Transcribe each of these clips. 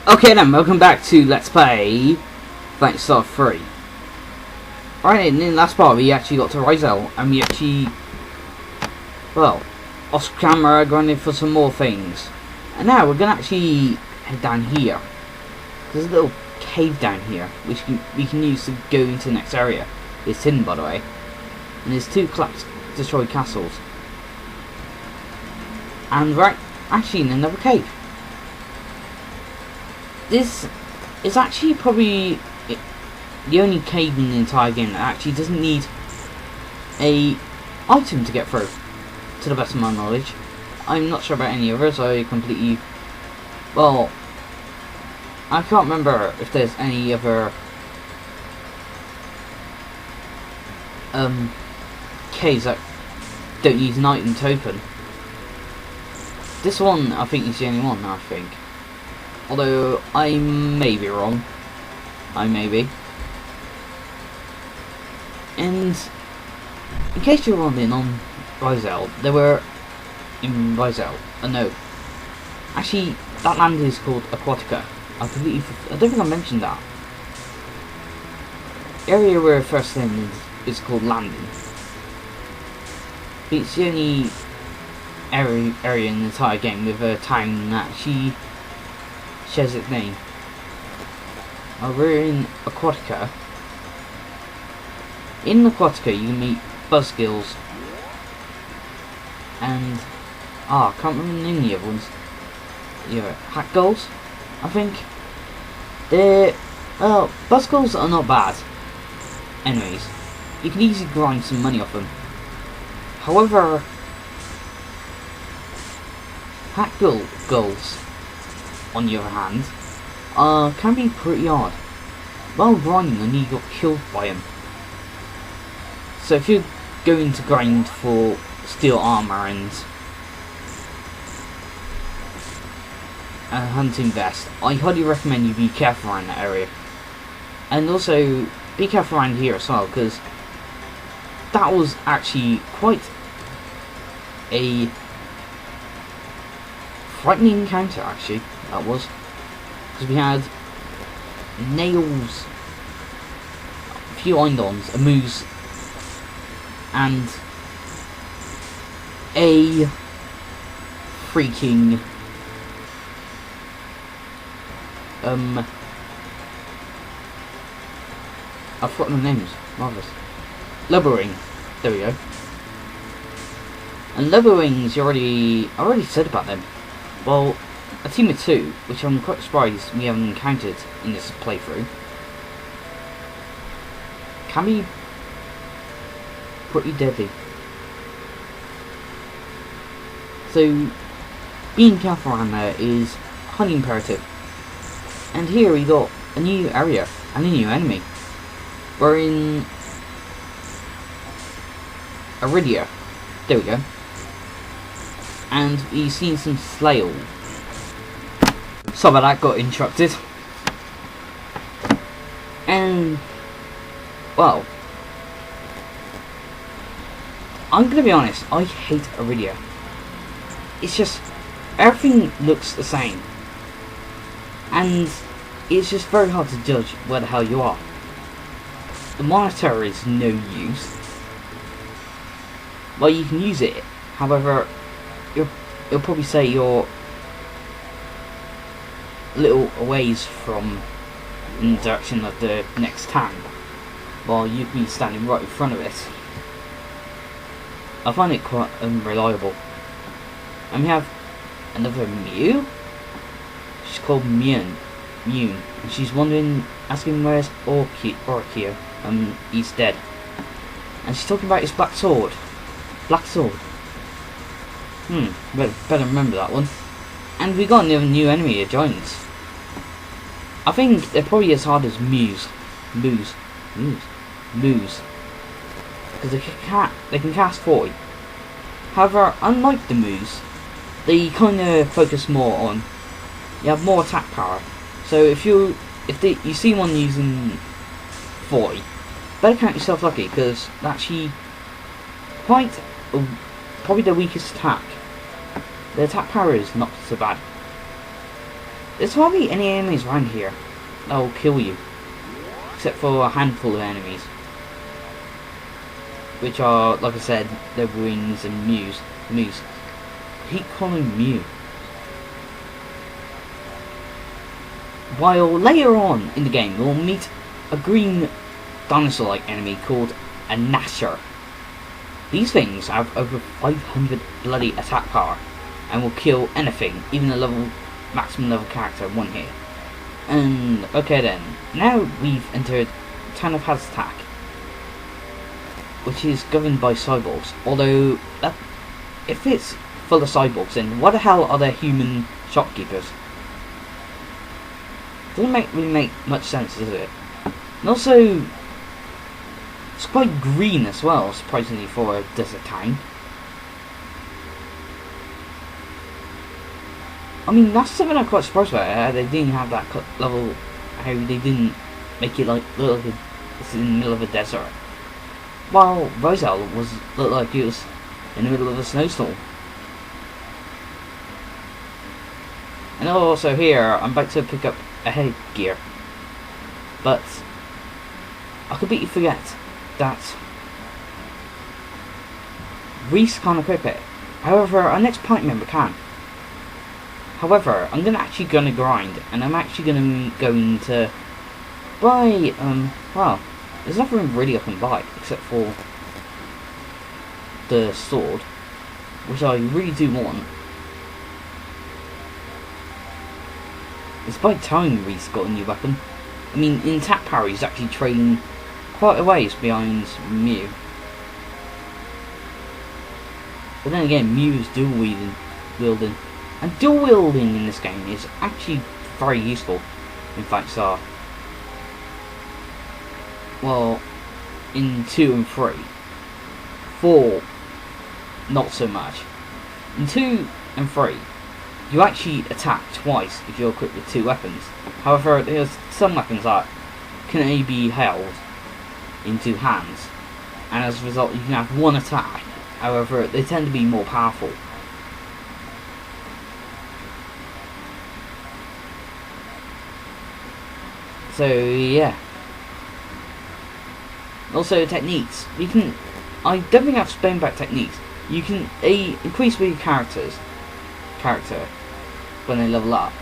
Okay then, welcome back to Let's Play Phantasy 3. Right, in the last part we actually got to Rizal, and we actually, well, off camera grinded for some more things. And now we're gonna actually head down here. There's a little cave down here, which we can use to go into the next area. It's hidden, by the way. And there's two collapsed, destroyed castles. And right, actually in another cave. This is actually probably the only cave in the entire game that actually doesn't need a item to get through, to the best of my knowledge. I'm not sure about any others. I completely, well, I can't remember if there's any other caves that don't use an item to open. This one I think is the only one, I think. Although, I may be wrong. I may be. And, in case you're wondering on Rizal, there were, in Rizal, no. Actually, that land is called Aquatica. I don't think I mentioned that. The area where first landed is called Landing. It's the only area in the entire game with a town that actually shares its name. We're in Aquatica. In Aquatica you can meet buzzkills and I can't remember the name of the other ones. Yeah, hack goals, I think. They're buzzkills are not bad. Anyways, you can easily grind some money off them. However, hack goals, on the other hand, can be pretty hard. While grinding, and you got killed by him. So if you're going to grind for steel armor and a hunting vest, I highly recommend you be careful around that area. And also, be careful around here as well, because that was actually quite a frightening encounter, actually. That was, because we had nails, a few eindons, a moose, and a freaking I've forgotten the names. Marvelous. Lubberwing. There we go. And Lubberwings, I already said about them. Well, a team of two, which I'm quite surprised we haven't encountered in this playthrough, can be pretty deadly. So, being careful around there is highly imperative. And here we got a new area and a new enemy. We're in Aridia. There we go. And we've seen some Slail. Sorry about that, got interrupted. And, well, I'm gonna be honest, I hate Aridia. It's just, everything looks the same. And it's just very hard to judge where the hell you are. The monitor is no use. Well, you can use it, however, it'll probably say you're a little ways from in the direction of the next town, while you'd be standing right in front of it. I find it quite unreliable. And we have another Mew. She's called Mune, and she's wondering, asking where's Orkio. He's dead. And she's talking about his black sword. Black sword. Better remember that one. And we got another new enemy here, giants. I think they're probably as hard as Mews. Because they can cast 40. However, unlike the Mews, they kind of focus more on, you have more attack power. So if you see one using 40, better count yourself lucky, because that's actually quite probably the weakest attack. The attack power is not so bad. There's hardly any enemies around here that will kill you, except for a handful of enemies, which are, like I said, the wings and Mews. I keep calling Mew. While later on in the game, we'll meet a green dinosaur-like enemy called a Gnasher. These things have over 500 bloody attack power and will kill anything, even a maximum level character, in one hit. And okay then, now we've entered the town of Phantasy, which is governed by cyborgs. Although, if it's full of cyborgs, then why the hell are there human shopkeepers? Doesn't really make much sense, does it? And also, it's quite green as well, surprisingly, for a desert town. I mean, that's something I'm quite surprised about. How they didn't have that level. How they didn't make it like look like it's in the middle of a desert, while Roselle looked like it was in the middle of a snowstorm. And also here, I'm about to pick up a headgear, but I completely forget that Reese can't equip it. However, our next party member can. However, I'm actually gonna grind, and I'm actually going to buy, well, there's nothing really I can buy, except for the sword, which I really do want. Despite telling Reese got a new weapon, I mean, in attack power he's actually trailing quite a ways behind Mew. But then again, Mew's dual wielding. And dual wielding in this game is actually very useful. In fact, well, in 2 and 3. 4, not so much. In 2 and 3, you actually attack twice if you're equipped with 2 weapons. However, there's some weapons that can only be held in 2 hands, and as a result you can have 1 attack. However, they tend to be more powerful. So yeah. Also techniques. I don't think I've explained about techniques. You can increase with your character when they level up,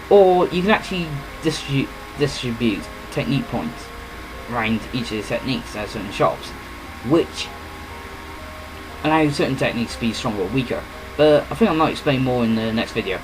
or you can actually distribute technique points around each of the techniques at certain shops, which allow certain techniques to be stronger or weaker. But I think I might explain more in the next video.